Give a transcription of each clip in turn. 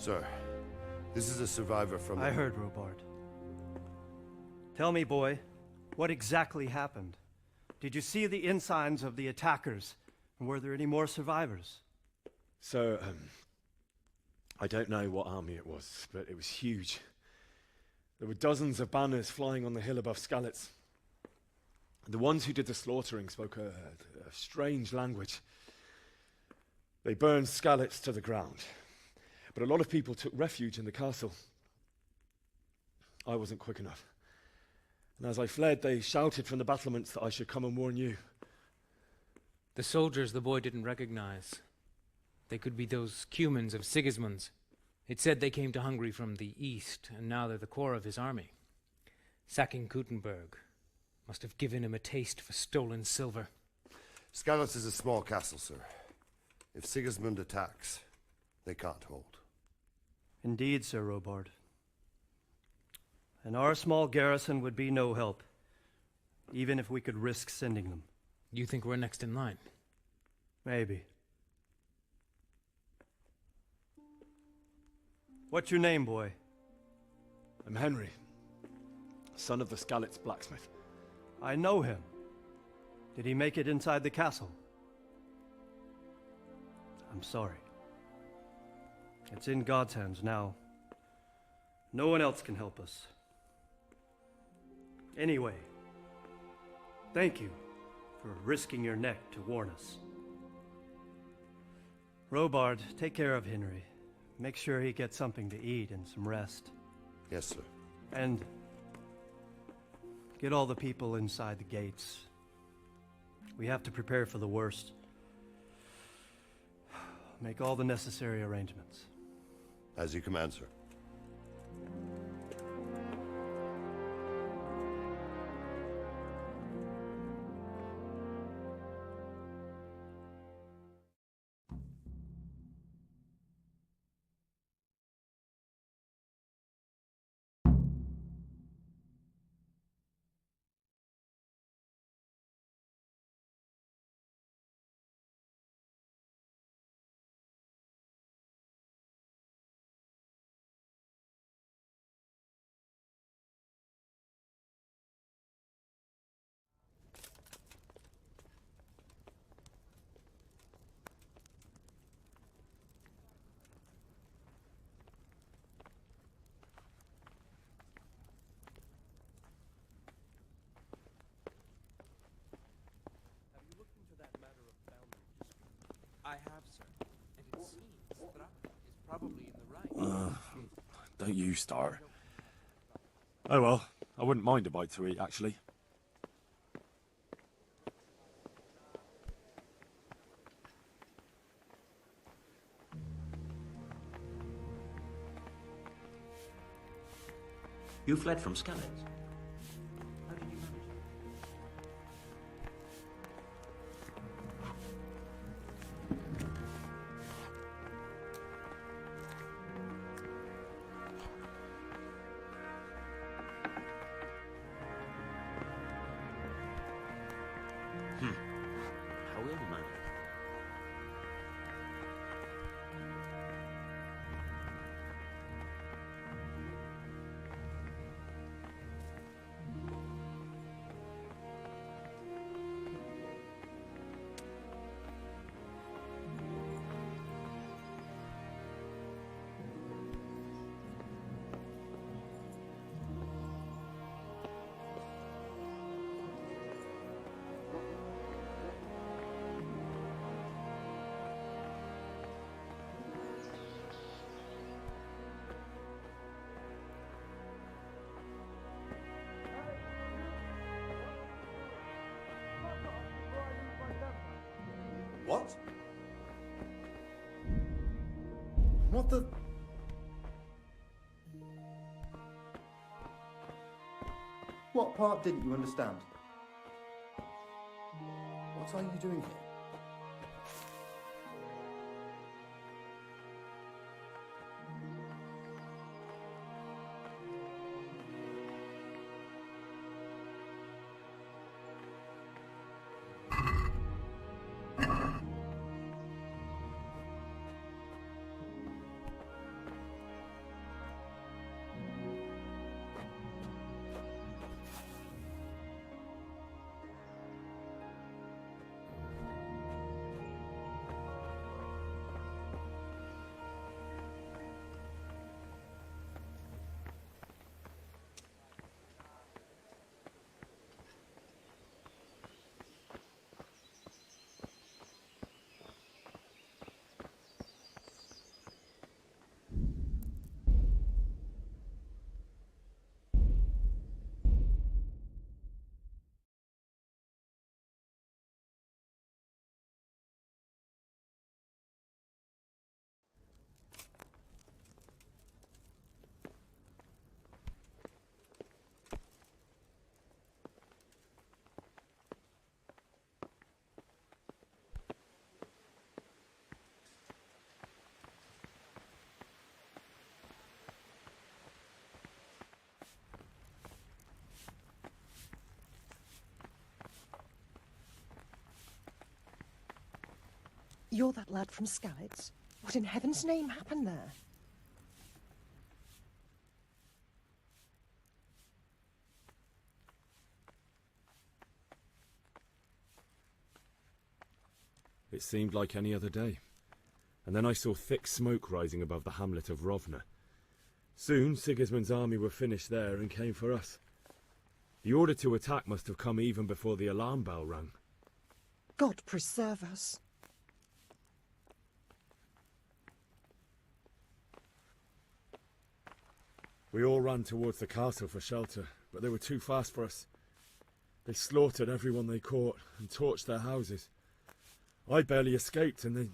Sir, this is a survivor from I heard, Robard. Tell me, boy, what exactly happened? Did you see the ensigns of the attackers? And were there any more survivors? So, I don't know what army it was, but it was huge. There were dozens of banners flying on the hill above Skalitz. The ones who did the slaughtering spoke a strange language. They burned Skalitz to the ground, but a lot of people took refuge in the castle. I wasn't quick enough. And as I fled, they shouted from the battlements that I should come and warn you. The soldiers the boy didn't recognize. They could be those Cumans of Sigismund's. It said they came to Hungary from the east, and now they're the core of his army. Sacking Gutenberg must have given him a taste for stolen silver. Skalitz is a small castle, sir. If Sigismund attacks, they can't hold. Indeed, Sir Robard. And our small garrison would be no help, even if we could risk sending them. You think we're next in line? Maybe. What's your name, boy? I'm Henry, son of the Skalitz blacksmith. I know him. Did he make it inside the castle? I'm sorry. It's in God's hands now. No one else can help us. Anyway, thank you for risking your neck to warn us. Robard, take care of Henry. Make sure he gets something to eat and some rest. Yes, sir. And get all the people inside the gates. We have to prepare for the worst. Make all the necessary arrangements. As you command, sir. I have, sir. And it seems Strata is probably in the right. Don't you start. Oh well, I wouldn't mind a bite to eat, actually. You fled from Skalitz? How ill-mannered. What? What the... What part didn't you understand? What are you doing here? You're that lad from Skalitz? What in heaven's name happened there? It seemed like any other day. And then I saw thick smoke rising above the hamlet of Rovna. Soon Sigismund's army were finished there and came for us. The order to attack must have come even before the alarm bell rang. God preserve us. We all ran towards the castle for shelter, but they were too fast for us. They slaughtered everyone they caught and torched their houses. I barely escaped, and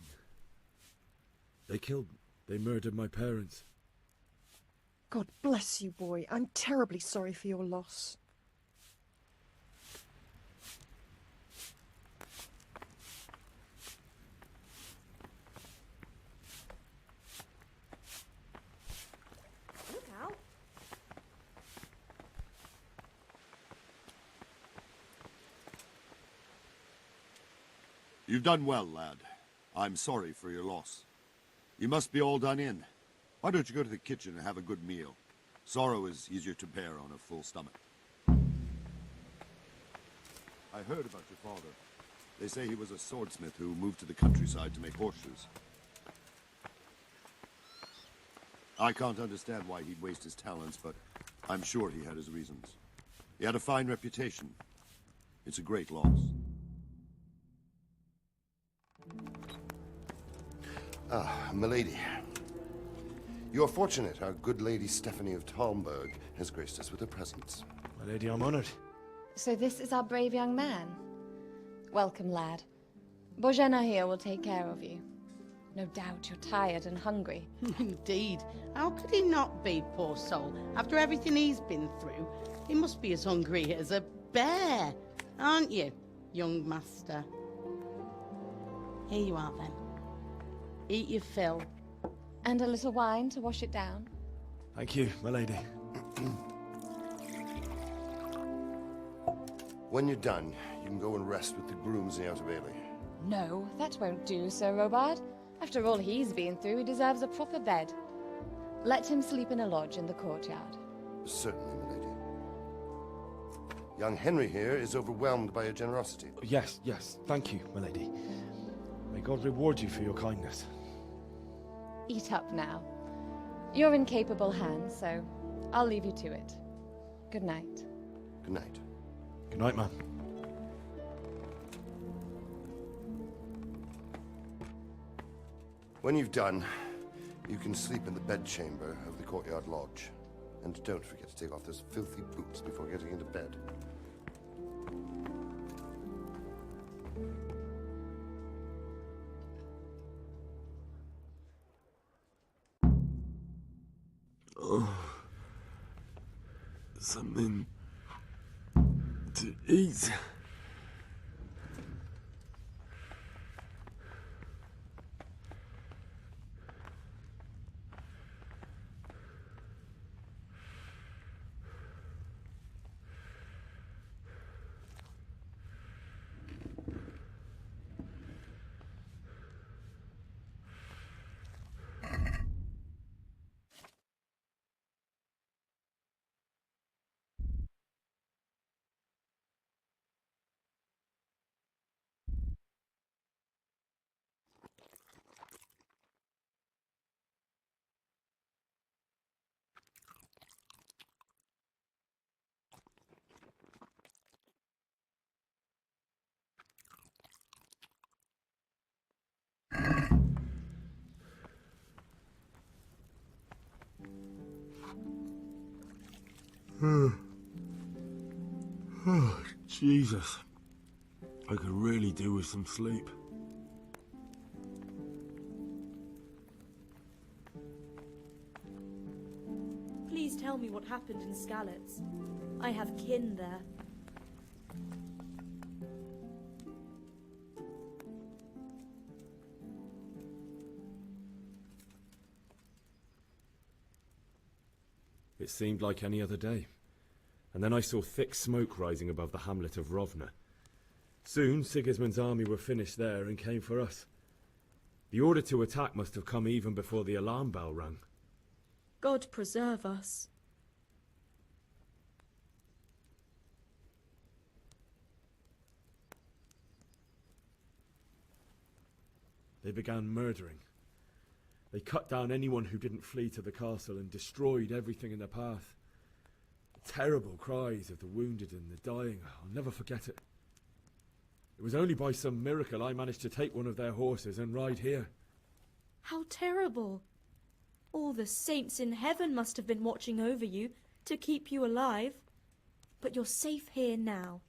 they murdered my parents. God bless you, boy. I'm terribly sorry for your loss. Look out. You've done well, lad. I'm sorry for your loss. You must be all done in. Why don't you go to the kitchen and have a good meal? Sorrow is easier to bear on a full stomach. I heard about your father. They say he was a swordsmith who moved to the countryside to make horseshoes. I can't understand why he'd waste his talents, but I'm sure he had his reasons. He had a fine reputation. It's a great loss. Ah, milady. You are fortunate our good lady Stephanie of Talmberg has graced us with her presence. My lady, I'm honored. So this is our brave young man. Welcome, lad. Bozhena here will take care of you. No doubt you're tired and hungry. Indeed. How could he not be, poor soul? After everything he's been through, he must be as hungry as a bear. Aren't you, young master? Here you are, then. Eat your fill. And a little wine to wash it down. Thank you, my lady. When you're done, you can go and rest with the grooms in the Outer Bailey. No, that won't do, Sir Robard. After all he's been through, he deserves a proper bed. Let him sleep in a lodge in the courtyard. Certainly, milady. Young Henry here is overwhelmed by your generosity. Yes, thank you, my lady. May God reward you for your kindness. Eat up now. You're in capable hands, so I'll leave you to it. Good night. Good night. Good night, man. When you've done, you can sleep in the bedchamber of the courtyard lodge. And don't forget to take off those filthy boots before getting into bed. Something to eat. Oh, Jesus. I could really do with some sleep. Please tell me what happened in Skalitz. I have kin there. It seemed like any other day. And then I saw thick smoke rising above the hamlet of Rovna. Soon Sigismund's army were finished there and came for us. The order to attack must have come even before the alarm bell rang. God preserve us. They began murdering. They cut down anyone who didn't flee to the castle and destroyed everything in their path. The terrible cries of the wounded and the dying, I'll never forget it. It was only by some miracle I managed to take one of their horses and ride here. How terrible. All the saints in heaven must have been watching over you to keep you alive. But you're safe here now.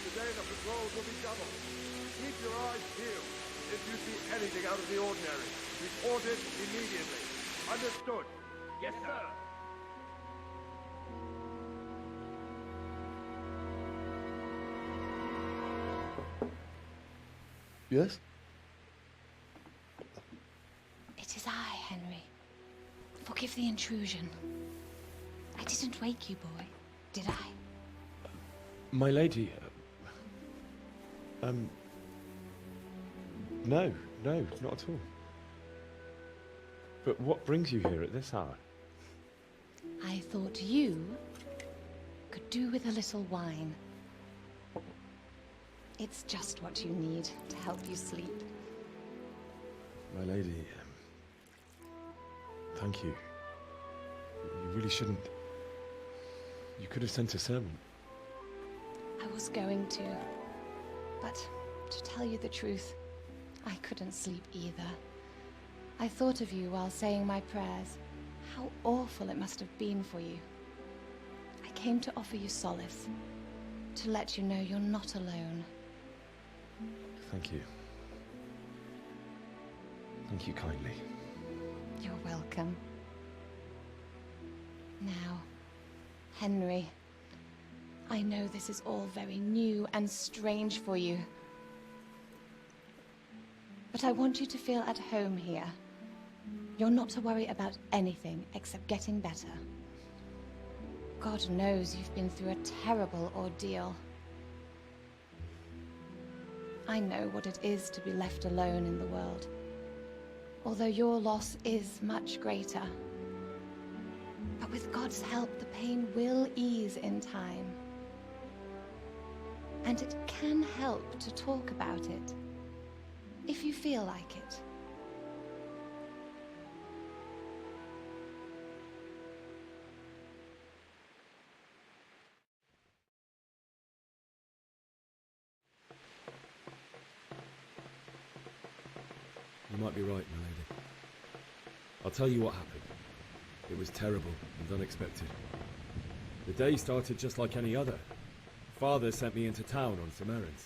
Today the patrols will be doubled. Keep your eyes peeled. If you see anything out of the ordinary, report it immediately. Understood? Yes, sir. Yes? It is I, Henry. Forgive the intrusion. I didn't wake you, boy, did I? My lady, no, not at all. But what brings you here at this hour? I thought you could do with a little wine. It's just what you need to help you sleep. My lady, thank you. You really shouldn't. You could have sent a servant. I was going to, but to tell you the truth, I couldn't sleep either. I thought of you while saying my prayers. How awful it must have been for you. I came to offer you solace, to let you know you're not alone. Thank you. Thank you kindly. You're welcome. Now, Henry, I know this is all very new and strange for you. But I want you to feel at home here. You're not to worry about anything except getting better. God knows you've been through a terrible ordeal. I know what it is to be left alone in the world, although your loss is much greater. But with God's help, the pain will ease in time. And it can help to talk about it, if you feel like it. You might be right, my lady. I'll tell you what happened. It was terrible and unexpected. The day started just like any other. Father sent me into town on some errands.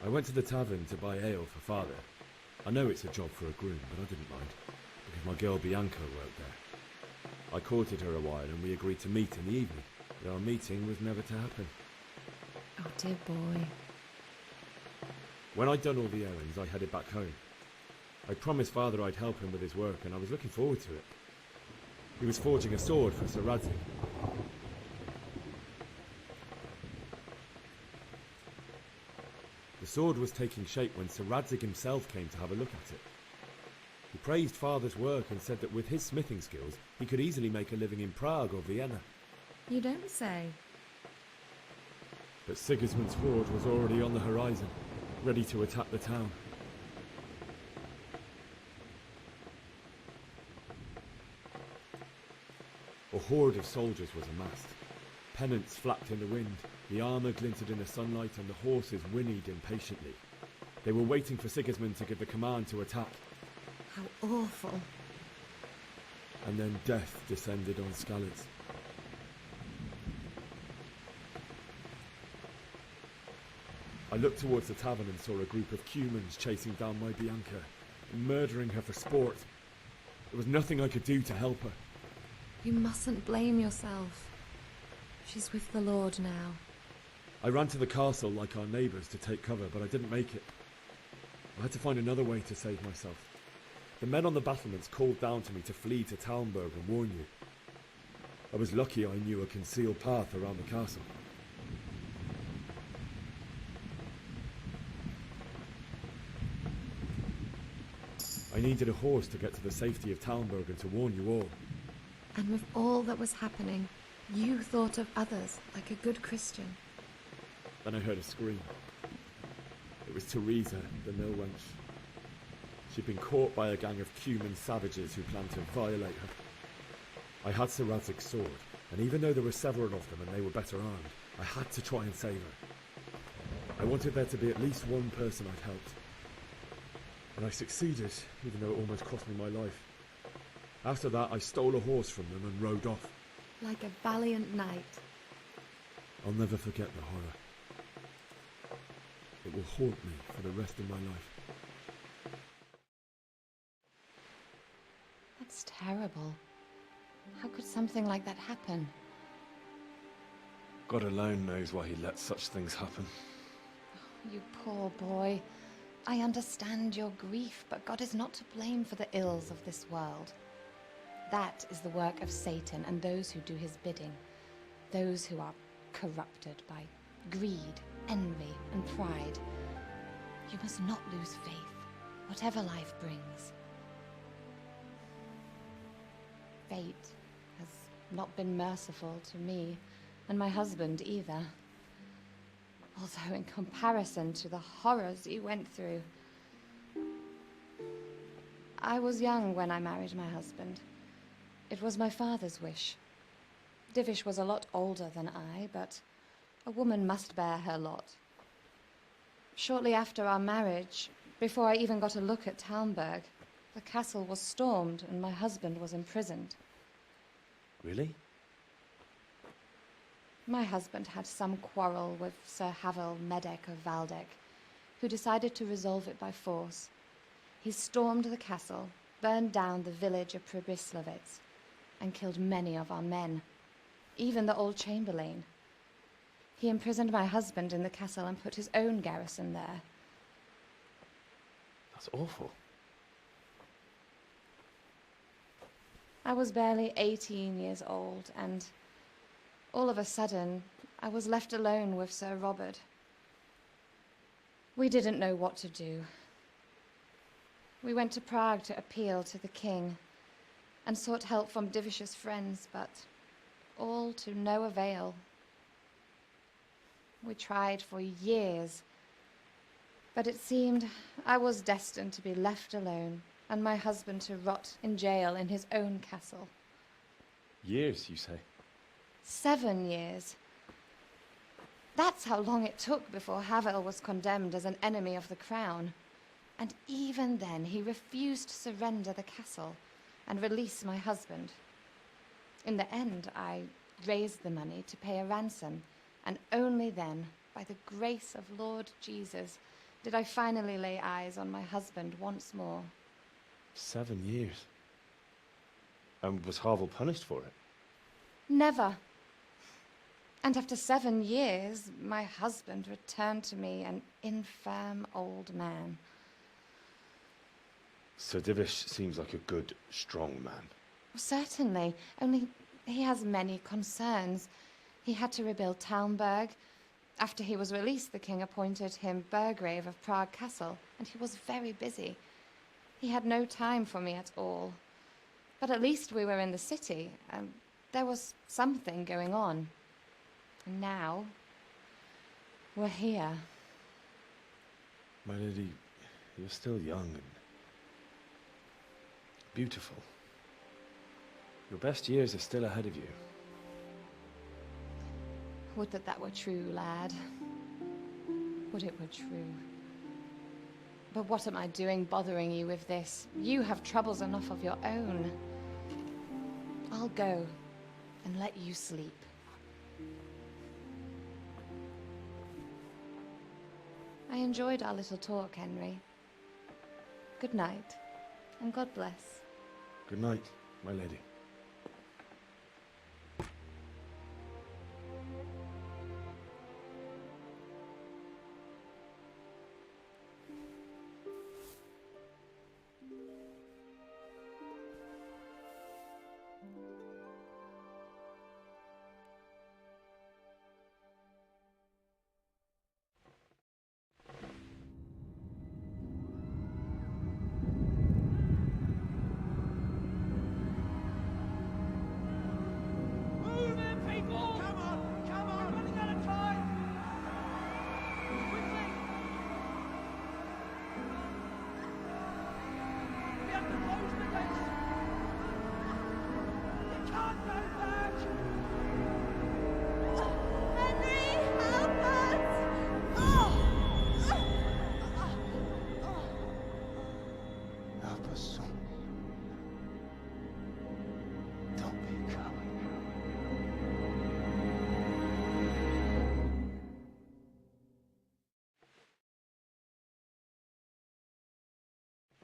I went to the tavern to buy ale for Father. I know it's a job for a groom, but I didn't mind, because my girl Bianca worked there. I courted her a while and we agreed to meet in the evening, but our meeting was never to happen. Oh dear boy. When I'd done all the errands, I headed back home. I promised Father I'd help him with his work, and I was looking forward to it. He was forging a sword for Sir Radzig. The sword was taking shape when Sir Radzig himself came to have a look at it. He praised Father's work and said that with his smithing skills, he could easily make a living in Prague or Vienna. You don't say. But Sigismund's horde was already on the horizon, ready to attack the town. A horde of soldiers was amassed. Pennants flapped in the wind, the armour glinted in the sunlight, and the horses whinnied impatiently. They were waiting for Sigismund to give the command to attack. How awful. And then death descended on Skalitz. I looked towards the tavern and saw a group of Cumans chasing down my Bianca and murdering her for sport. There was nothing I could do to help her. You mustn't blame yourself. She's with the Lord now. I ran to the castle like our neighbours to take cover, but I didn't make it. I had to find another way to save myself. The men on the battlements called down to me to flee to Talmberg and warn you. I was lucky I knew a concealed path around the castle. I needed a horse to get to the safety of Talmberg and to warn you all. And with all that was happening, you thought of others like a good Christian. Then I heard a scream. It was Teresa, the mill wench. She'd been caught by a gang of Cuman savages who planned to violate her. I had Sir Radzig's sword, and even though there were several of them and they were better armed, I had to try and save her. I wanted there to be at least one person I'd helped. And I succeeded, even though it almost cost me my life. After that, I stole a horse from them and rode off. Like a valiant knight. I'll never forget the horror. It will haunt me for the rest of my life. That's terrible. How could something like that happen? God alone knows why he lets such things happen. You poor boy. I understand your grief, but God is not to blame for the ills of this world. That is the work of Satan and those who do his bidding. Those who are corrupted by greed, envy, and pride. You must not lose faith, whatever life brings. Fate has not been merciful to me, and my husband either. Although in comparison to the horrors you went through. I was young when I married my husband. It was my father's wish. Divish was a lot older than I, but a woman must bear her lot. Shortly after our marriage, before I even got a look at Talmberg, the castle was stormed and my husband was imprisoned. Really? My husband had some quarrel with Sir Havel Medek of Valdek, who decided to resolve it by force. He stormed the castle, burned down the village of Pribyslavitz, and killed many of our men, even the old chamberlain. He imprisoned my husband in the castle and put his own garrison there. That's awful. I was barely 18 years old, and all of a sudden, I was left alone with Sir Robert. We didn't know what to do. We went to Prague to appeal to the king and sought help from Divish's friends, but all to no avail. We tried for years, but it seemed I was destined to be left alone and my husband to rot in jail in his own castle. Years, you say? 7 years. That's how long it took before Havel was condemned as an enemy of the crown. And even then, he refused to surrender the castle and release my husband. In the end, I raised the money to pay a ransom, and only then, by the grace of Lord Jesus, did I finally lay eyes on my husband once more. 7 years? And was Havel punished for it? Never. And after 7 years, my husband returned to me an infirm old man. Sir Divish seems like a good, strong man. Certainly, only he has many concerns. He had to rebuild Talmberg. After he was released, the king appointed him Burgrave of Prague Castle, and he was very busy. He had no time for me at all. But at least we were in the city, and there was something going on. And now, we're here. My lady, you're still young and beautiful. Your best years are still ahead of you. Would that that were true, lad. Would it were true. But what am I doing bothering you with this? You have troubles enough of your own. I'll go and let you sleep. I enjoyed our little talk, Henry. Good night, and God bless. Good night, my lady.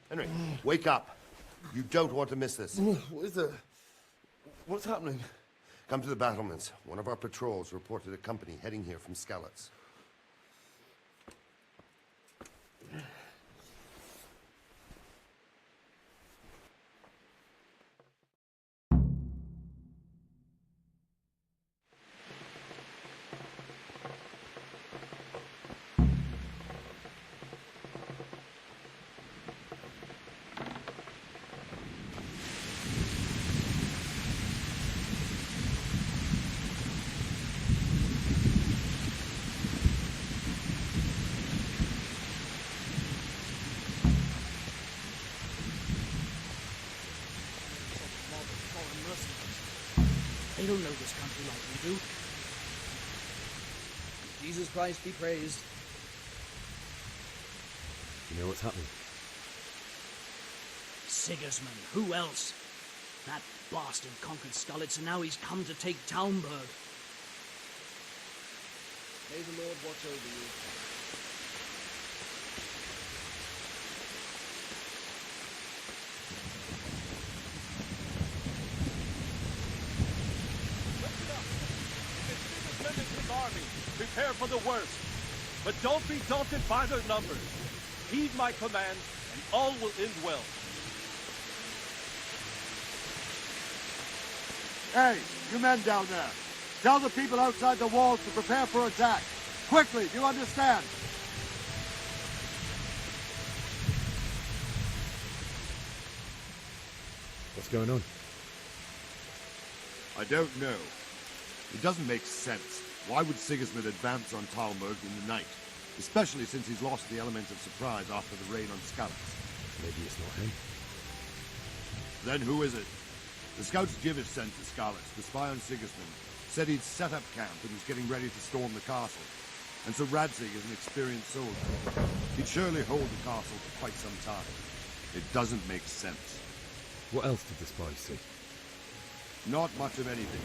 Henry, wake up. You don't want to miss this. What is it? What's happening? Come to the battlements. One of our patrols reported a company heading here from Skalitz. They don't know this country like we do. Jesus Christ be praised. You know what's happening? Sigismund, who else? That bastard conquered Skalitz, and now he's come to take Talmberg. May the Lord watch over you. Prepare for the worst, but don't be daunted by their numbers. Heed my command, and all will end well. Hey, you men down there. Tell the people outside the walls to prepare for attack. Quickly, do you understand? What's going on? I don't know. It doesn't make sense. Why would Sigismund advance on Talmberg in the night? Especially since he's lost the element of surprise after the raid on Skalitz. Maybe it's not him. Then who is it? The scouts Jivish sent to Skalitz to spy on Sigismund said he'd set up camp and was getting ready to storm the castle. And so Radzig is an experienced soldier. He'd surely hold the castle for quite some time. It doesn't make sense. What else did the spies see? Not much of anything.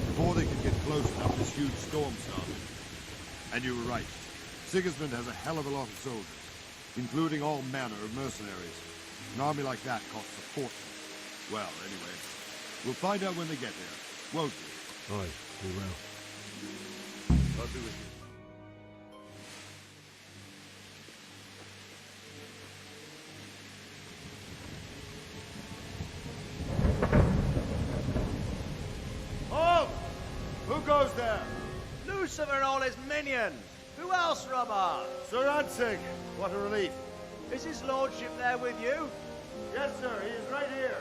Before they could get close enough, this huge storm started. And you were right. Sigismund has a hell of a lot of soldiers, including all manner of mercenaries. An army like that costs a fortune. Well, anyway, we'll find out when they get there, won't we? Aye, we will. I'll be with you. Lucifer and all his minions. Who else, Robert? Sir Ansig, what a relief. Is his lordship there with you? Yes, sir, he is right here.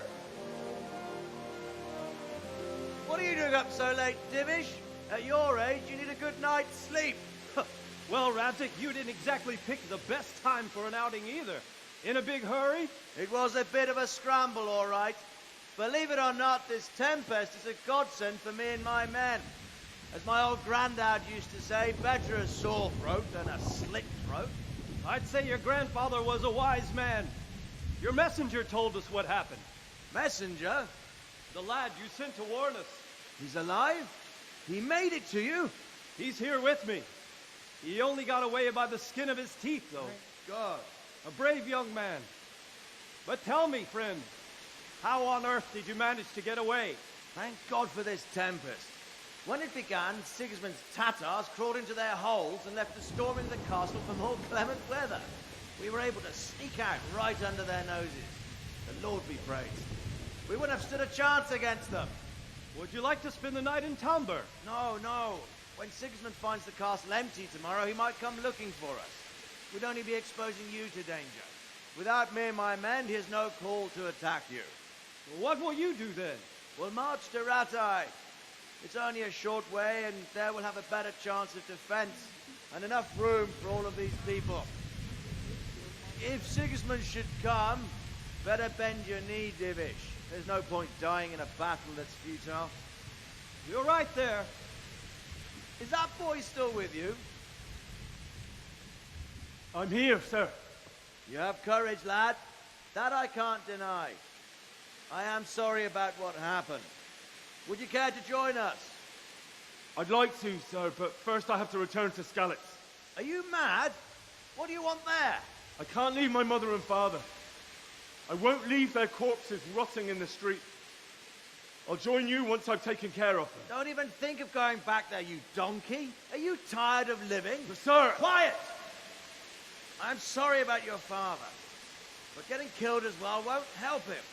What are you doing up so late, Divish? At your age, you need a good night's sleep. Well, Ravdik, you didn't exactly pick the best time for an outing either. In a big hurry? It was a bit of a scramble, all right. Believe it or not, this tempest is a godsend for me and my men. As my old granddad used to say, better a sore throat than a slit throat. I'd say your grandfather was a wise man. Your messenger told us what happened. Messenger? The lad you sent to warn us. He's alive? He made it to you? He's here with me. He only got away by the skin of his teeth, though. Thank God. A brave young man. But tell me, friend, how on earth did you manage to get away? Thank God for this tempest. When it began, Sigismund's Tatars crawled into their holes and left us storming the castle for more clement weather. We were able to sneak out right under their noses. The Lord be praised. We wouldn't have stood a chance against them. Would you like to spend the night in Talmberg? No, no. When Sigismund finds the castle empty tomorrow, he might come looking for us. We'd only be exposing you to danger. Without me and my men, he has no call to attack you. Well, what will you do then? We'll march to Ratai. It's only a short way, and there we'll have a better chance of defense and enough room for all of these people. If Sigismund should come, better bend your knee, Divish. There's no point dying in a battle that's futile. You're right there. Is that boy still with you? I'm here, sir. You have courage, lad. That I can't deny. I am sorry about what happened. Would you care to join us? I'd like to, sir, but first I have to return to Skalitz. Are you mad? What do you want there? I can't leave my mother and father. I won't leave their corpses rotting in the street. I'll join you once I've taken care of them. Don't even think of going back there, you donkey. Are you tired of living? Sir! Quiet! I'm sorry about your father, but getting killed as well won't help him.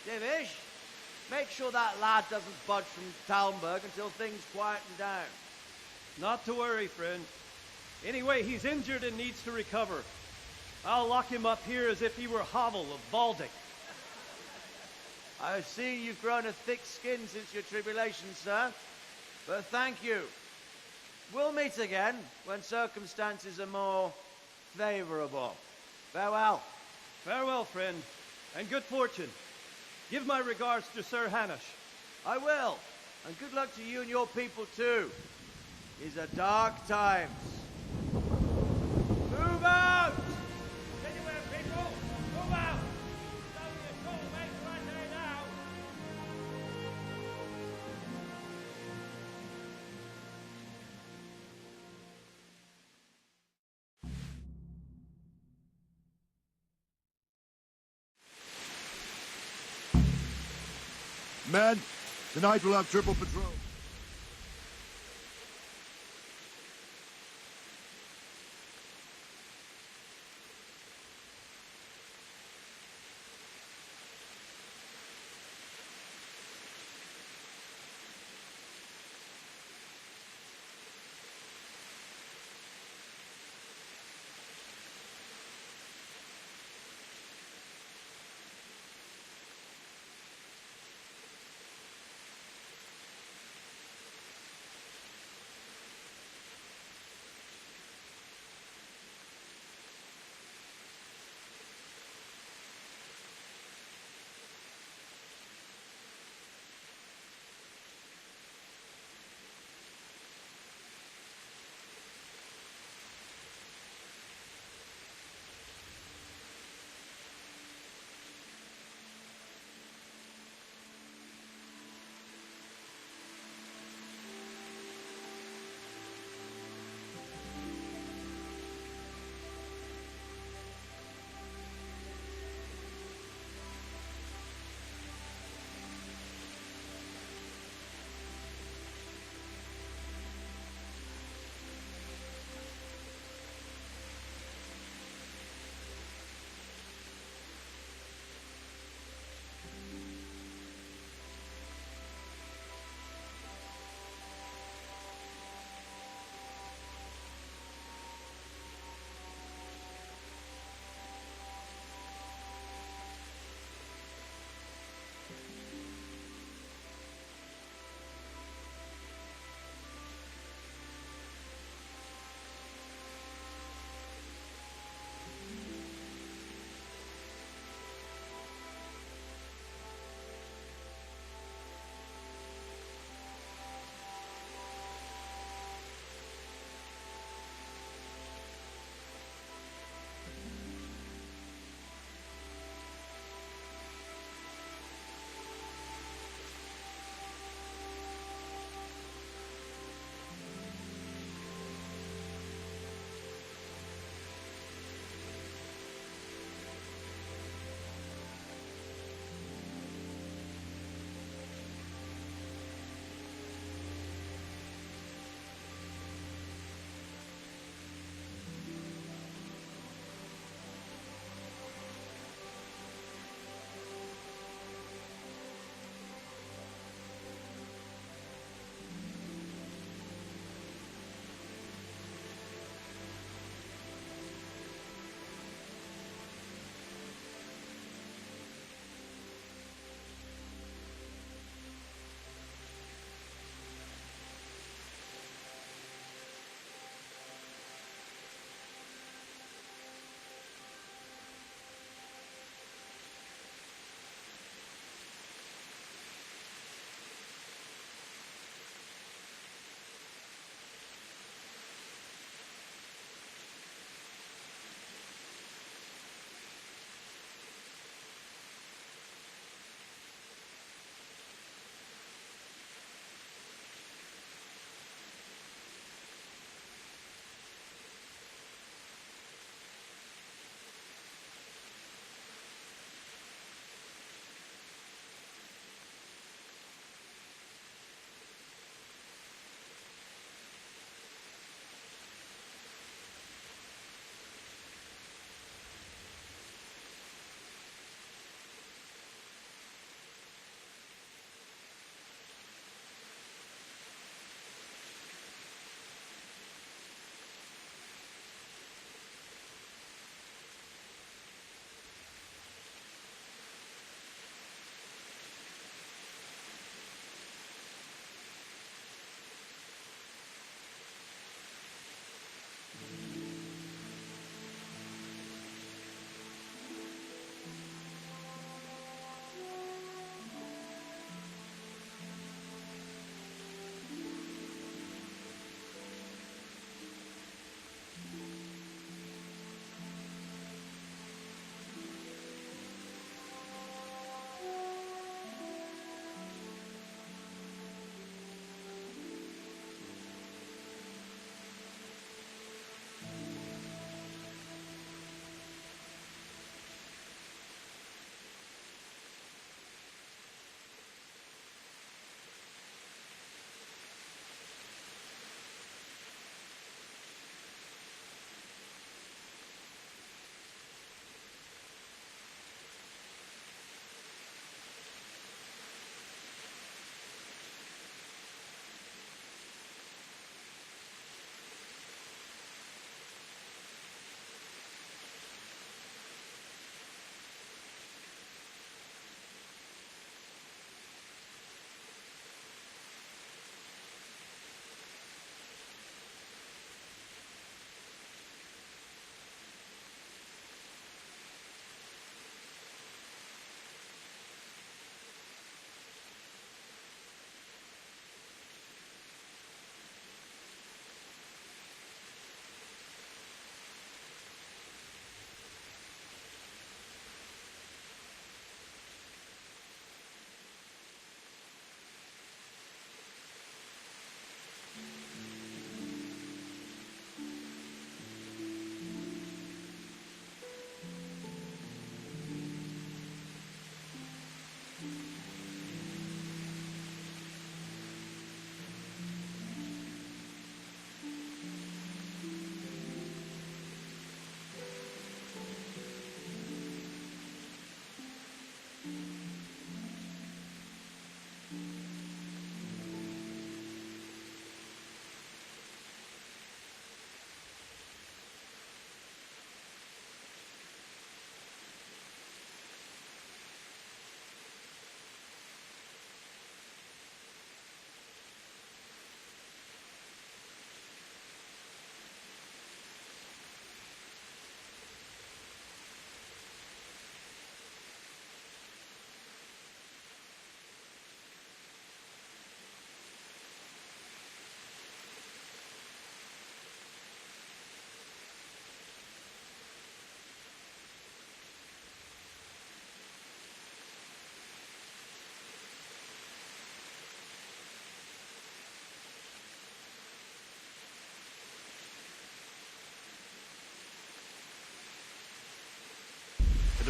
Divish, make sure that lad doesn't budge from Talmberg until things quieten down. Not to worry, friend. Anyway, he's injured and needs to recover. I'll lock him up here as if he were Havel of Baldic. I see you've grown a thick skin since your tribulation, sir. But thank you. We'll meet again when circumstances are more favorable. Farewell. Farewell, friend, and good fortune. Give my regards to Sir Hanush. I will. And good luck to you and your people, too. These are dark times. Move out! Anywhere, people! Move out! It's only a short way to Ratai now. Men, tonight we'll have triple patrol.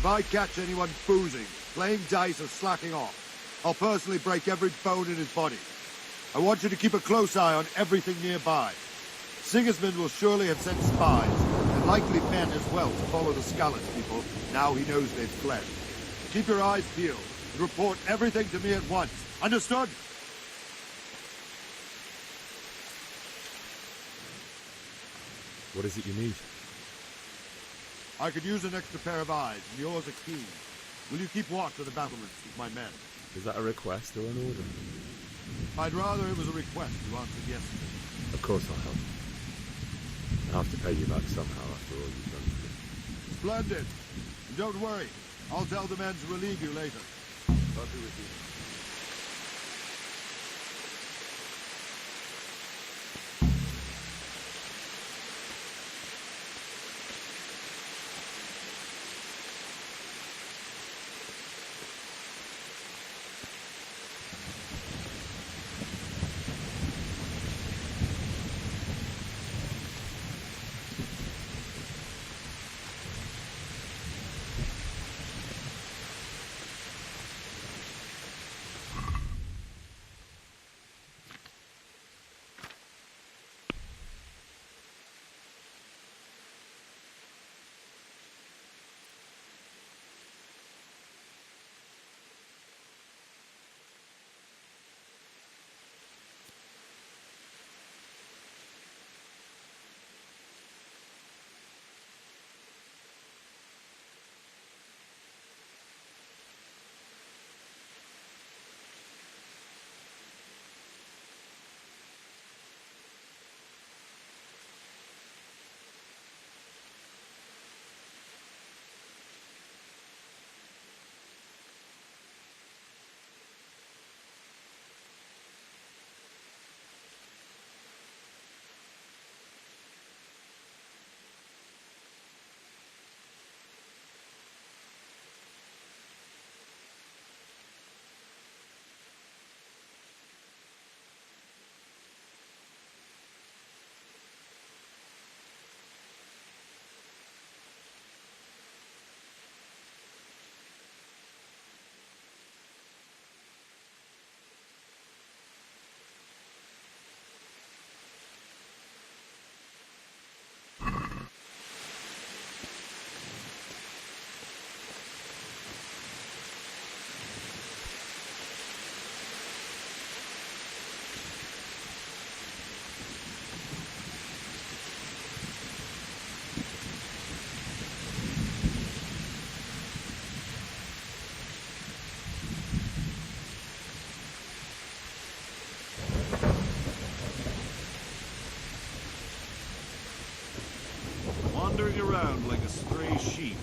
If I catch anyone boozing, playing dice, or slacking off, I'll personally break every bone in his body. I want you to keep a close eye on everything nearby. Sigismund will surely have sent spies, and likely men as well, to follow the Skalitz people, now he knows they've fled. Keep your eyes peeled, and report everything to me at once. Understood? What is it you need? I could use an extra pair of eyes, and yours are keen. Will you keep watch of the battlements with my men? Is that a request or an order? I'd rather it was a request you answered yesterday. Of course I'll help. I'll have to pay you back somehow after all you've done for me. Splendid. And don't worry. I'll tell the men to relieve you later. I'll be with you. Wandering around like a stray sheep.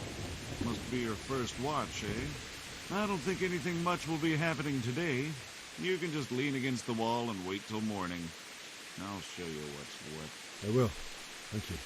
Must be your first watch, eh? I don't think anything much will be happening today. You can just lean against the wall and wait till morning. I'll show you what's what. I will. Thank you.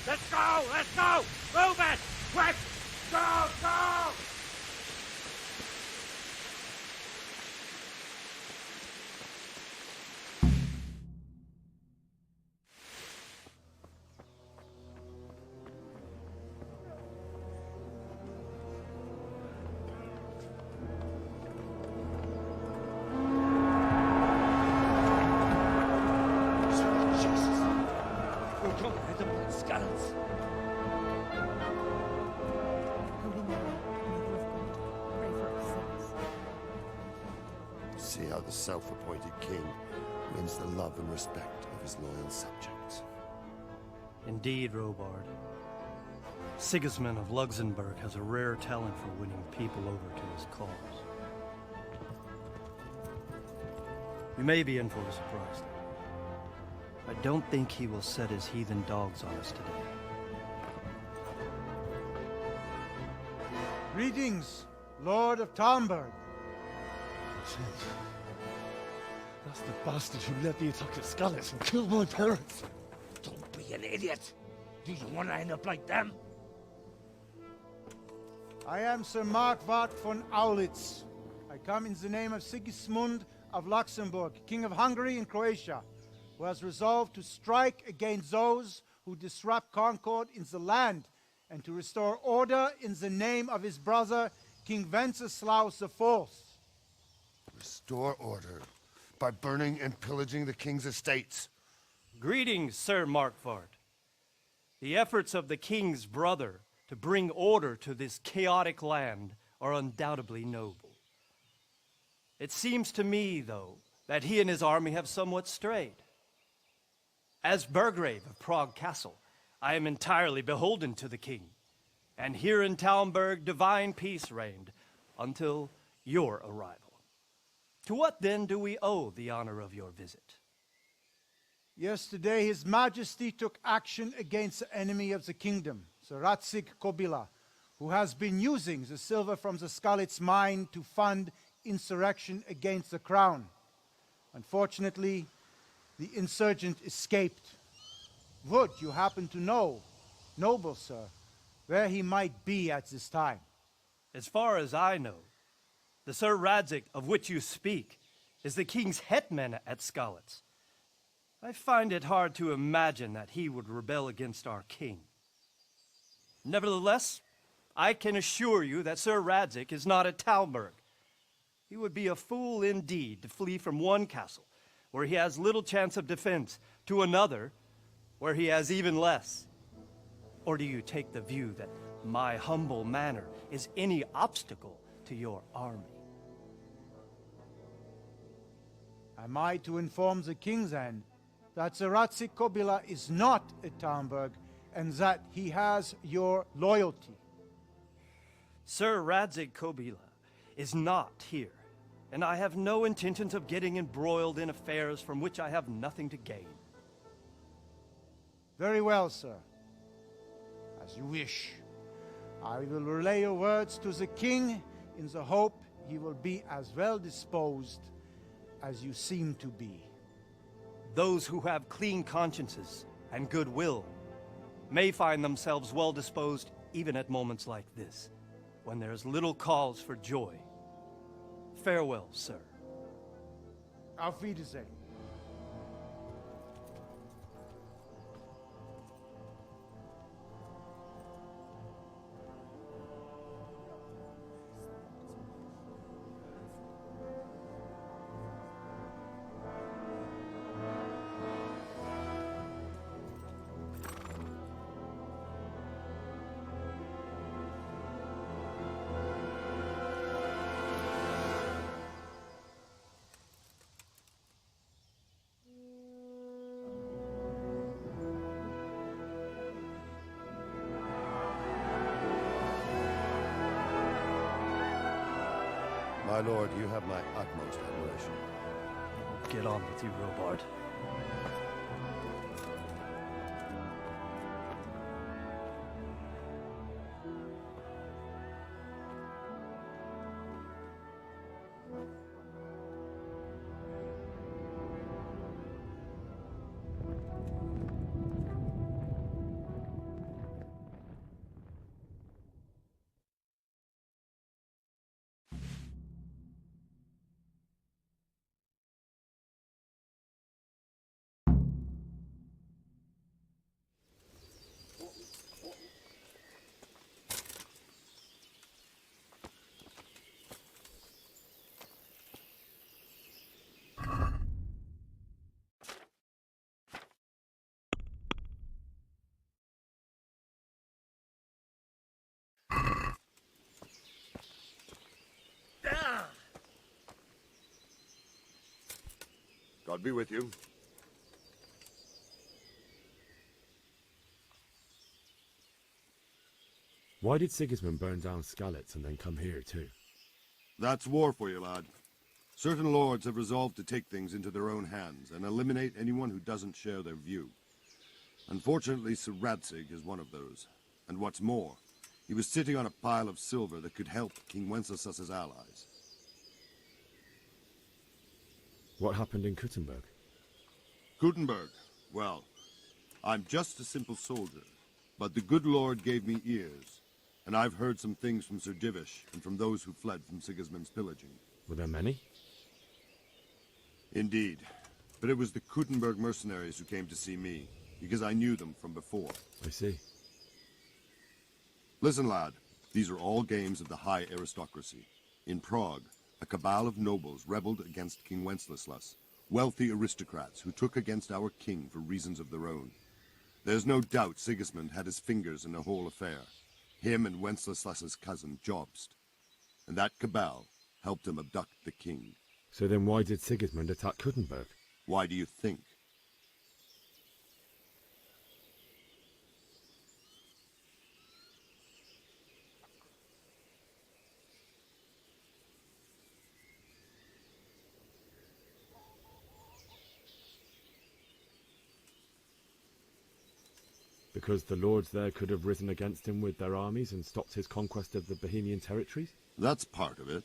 Let's go! Let's go! Move it! Quick! Go! Go! See how the self-appointed king wins the love and respect of his loyal subjects. Indeed, Robard. Sigismund of Luxembourg has a rare talent for winning people over to his cause. You may be in for a surprise, though. I don't think he will set his heathen dogs on us today. Greetings, Lord of Talmberg. That's the bastard who led the attack at Skalitz and killed my parents. Don't be an idiot. Do you want to end up like them? I am Sir Markwart von Aulitz. I come in the name of Sigismund of Luxembourg, King of Hungary and Croatia, who has resolved to strike against those who disrupt concord in the land and to restore order in the name of his brother, King Wenceslaus IV. Restore order by burning and pillaging the king's estates. Greetings, Sir Markwart. The efforts of the king's brother to bring order to this chaotic land are undoubtedly noble. It seems to me, though, that he and his army have somewhat strayed. As Burgrave of Prague Castle, I am entirely beholden to the king, and here in Talmberg divine peace reigned until your arrival. To what then do we owe the honor of your visit? Yesterday, His Majesty took action against the enemy of the kingdom, Sir Radzig Kobyla, who has been using the silver from the Skalitz mine to fund insurrection against the crown. Unfortunately, the insurgent escaped. Would you happen to know, noble sir, where he might be at this time? As far as I know, the Sir Radzig of which you speak is the king's hetman at Skalitz. I find it hard to imagine that he would rebel against our king. Nevertheless, I can assure you that Sir Radzig is not at Talmberg. He would be a fool indeed to flee from one castle, where he has little chance of defense, to another, where he has even less. Or do you take the view that my humble manner is any obstacle to your army? Am I to inform the king then that Sir Radzig Kobyla is not at Talmberg and that he has your loyalty? Sir Radzig Kobyla is not here, and I have no intentions of getting embroiled in affairs from which I have nothing to gain. Very well, sir. As you wish. I will relay your words to the king in the hope he will be as well disposed as you seem to be. Those who have clean consciences and goodwill may find themselves well disposed even at moments like this, when there is little cause for joy. Farewell, sir. Auf Wiedersehen. My lord, you have my utmost admiration. Get on with you, Robard. God be with you. Why did Sigismund burn down Skalitz and then come here too? That's war for you, lad. Certain lords have resolved to take things into their own hands and eliminate anyone who doesn't share their view. Unfortunately, Sir Radzig is one of those. And what's more, he was sitting on a pile of silver that could help King Wenceslas's allies. What happened in Kuttenberg? Kuttenberg? Well, I'm just a simple soldier, but the good Lord gave me ears, and I've heard some things from Sir Divish and from those who fled from Sigismund's pillaging. Were there many? Indeed, but it was the Kuttenberg mercenaries who came to see me, because I knew them from before. I see. Listen, lad, these are all games of the high aristocracy. In Prague, a cabal of nobles rebelled against King Wenceslas, wealthy aristocrats who took against our king for reasons of their own. There's no doubt Sigismund had his fingers in the whole affair. Him and Wenceslas's cousin, Jobst. And that cabal helped him abduct the king. So then why did Sigismund attack Kuttenberg? Why do you think? Because the lords there could have risen against him with their armies and stopped his conquest of the Bohemian territories? That's part of it.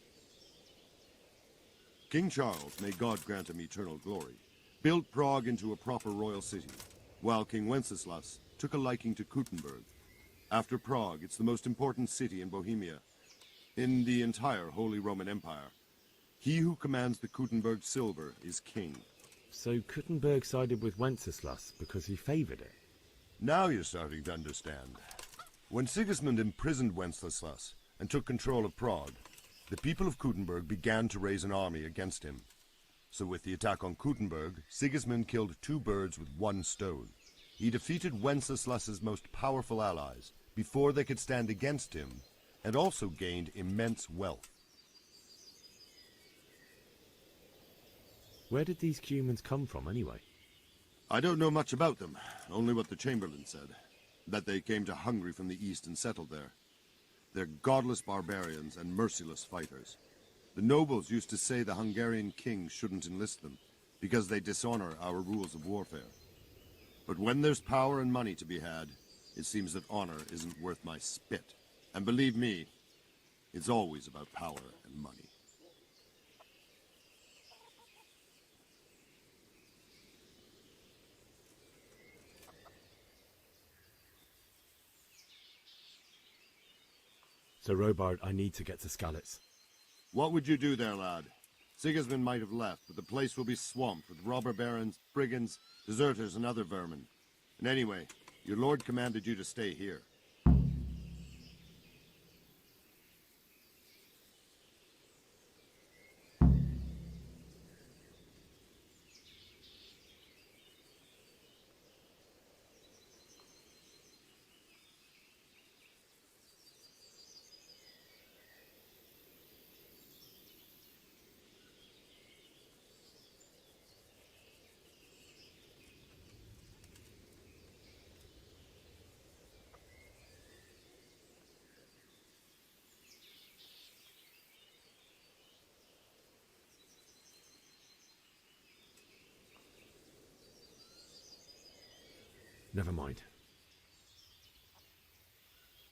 King Charles, may God grant him eternal glory, built Prague into a proper royal city, while King Wenceslas took a liking to Kuttenberg. After Prague, it's the most important city in Bohemia, in the entire Holy Roman Empire. He who commands the Kuttenberg silver is king. So Kuttenberg sided with Wenceslas because he favored it? Now you're starting to understand. When Sigismund imprisoned Wenceslas and took control of Prague, the people of Kuttenberg began to raise an army against him. So with the attack on Kuttenberg, Sigismund killed two birds with one stone. He defeated Wenceslas's most powerful allies before they could stand against him, and also gained immense wealth. Where did these humans come from anyway? I don't know much about them, only what the Chamberlain said, that they came to Hungary from the east and settled there. They're godless barbarians and merciless fighters. The nobles used to say the Hungarian king shouldn't enlist them, because they dishonor our rules of warfare. But when there's power and money to be had, it seems that honor isn't worth my spit. And believe me, it's always about power and money. So Robard, I need to get to Skalitz. What would you do there, lad? Sigismund might have left, but the place will be swamped with robber barons, brigands, deserters, and other vermin. And anyway, your lord commanded you to stay here. Never mind.